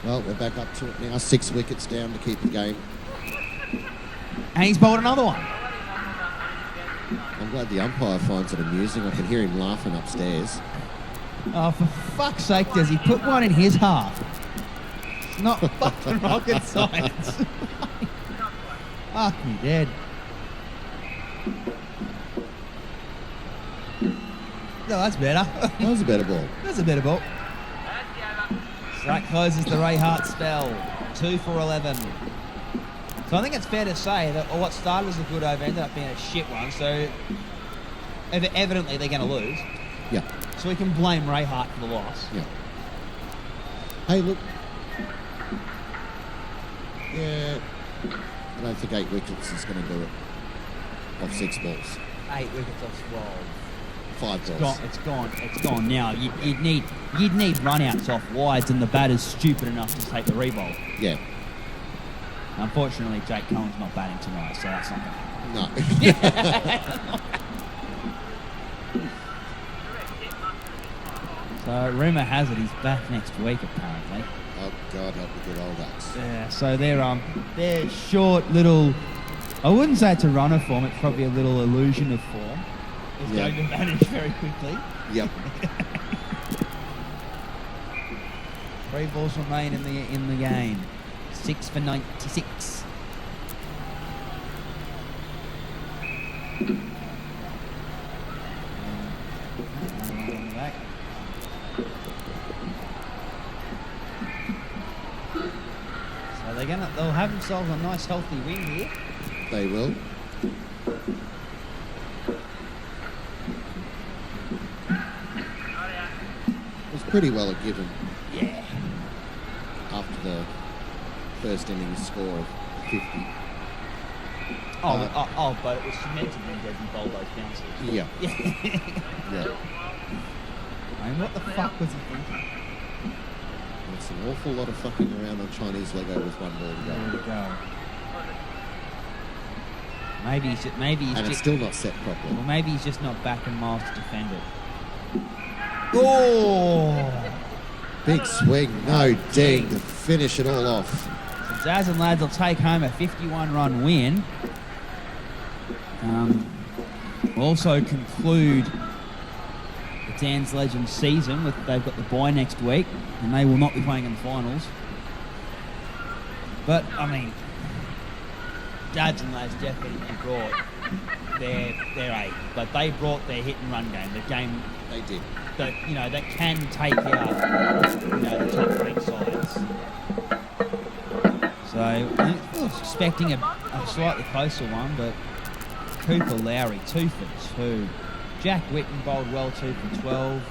Well, we're back up to it now. 6 wickets down to keep the game. And he's bowled another one. I'm glad the umpire finds it amusing. I can hear him laughing upstairs. Oh, for fuck's sake, Desi, put one in his half. It's not fucking rocket science. Fuck me dead. No, that's better. That was a better ball. That's a better ball. So that closes the Rayhart spell. 2 for 11. So I think it's fair to say that what started as a good over ended up being a shit one. So evidently they're going to lose. Yeah. So we can blame Rayhart for the loss. Yeah. Hey, look. Yeah. I don't think 8 wickets is going to do it. Off 6 balls. 8 wickets off 12. 5 balls. It's gone now. You'd need run-outs off wides, and the batter's stupid enough to take the re-bowl. Yeah. Unfortunately, Jake Cohen's not batting tonight, so that's not going to happen. No. So So rumour has it he's back next week apparently. Oh, God, help the good old Ducks. Yeah, so they're short little. I wouldn't say it's a run of form. It's probably a little illusion of form. It's Yeah. going to vanish very quickly. Yep. 3 balls remain in the game. 6 for 96. So they'll have themselves a nice healthy win here. They will. It was pretty well a given Yeah. after the first innings score of 50. But it was cemented when Desi bowled those bounces. Yeah. Yeah. Yeah. I mean, what the fuck was he thinking? It's an awful lot of fucking around on Chinese Lego with one ball to There go. we go. Maybe he's And it's just, still not set properly. well, maybe he's just not backing Miles to defend it. Oh! Big swing, no ding to finish it all off. So Daz and Lads will take home a 51-run win. We'll also conclude the Dan's Legends season. They've got the bye next week, and they will not be playing in the finals. But, I mean, Dads and Lads definitely brought their A. But they brought their hit-and-run game, the game They did. that can take out the top ranked sides. So I was expecting a slightly closer one, but Cooper Lowry 2 for 2. Jack Whitten bowled well 2 for 12.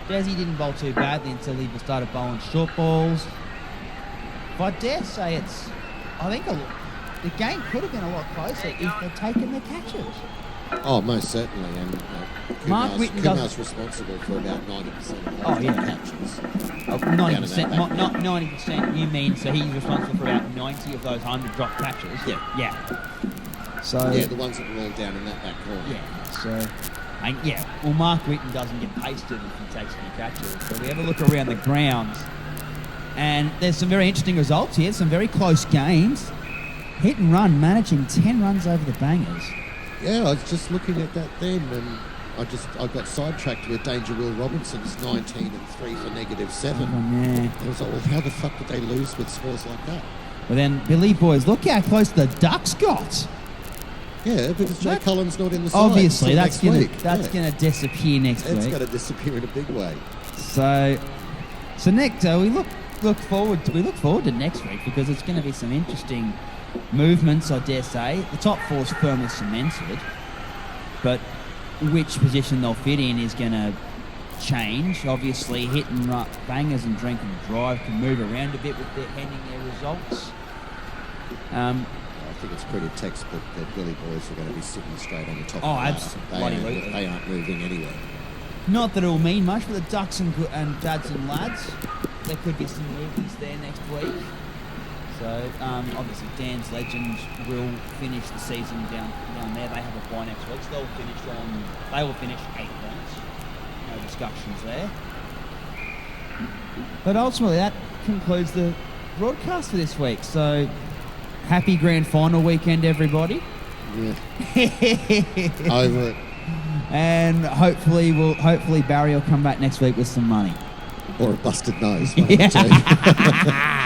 Desi didn't bowl too badly until he started bowling short balls. But I dare say the game could have been a lot closer if they'd taken their catches. Oh, most certainly. And Mark Kumar's, Whitten Kumar's doesn't- responsible for about 90% of Oh, those yeah. catches. 90%, Down in that not 90%. You mean so he's responsible for about 90 of those 100 drop catches? Yeah. Yeah. So Yeah, the ones that were all down in that back corner. yeah. So well, Mark Whitten doesn't get pasted if he takes any catches. So we have a look around the grounds, and there's some very interesting results here. Some very close games. Hit and run managing 10 runs over the bangers. Yeah, I was just looking at that then, and I got sidetracked with Danger Will Robinson's 19 and 3 for -7. Yeah. I was like, well, how the fuck did they lose with scores like that? But then Billy boys, look how close the Ducks got. Yeah, because Jay That- Cullen's not in the side. Obviously, until that's next week. that's Yeah. gonna disappear next It's week. going to disappear in a big way. So next we look forward to next week because it's going to be some interesting movements, I dare say. The top four's firmly cemented, but which position they'll fit in is going to change. Obviously, hit and run, bangers and drink and drive can move around a bit with their handing their results. I think it's pretty textbook that Billy boys are going to be sitting straight on the top. Oh, of the ladder. absolutely. They aren't moving anywhere. Not that it'll mean much for the Ducks and Dads and Lads. There could be some movements there next week. So obviously Dan's Legends will finish the season down there. They have a bye next week, so they will finish 8 points. No discussions there. But ultimately that concludes the broadcast for this week. So happy grand final weekend, everybody. Yeah. Over it. And hopefully Barry will come back next week with some money. Or a busted nose. One of the two.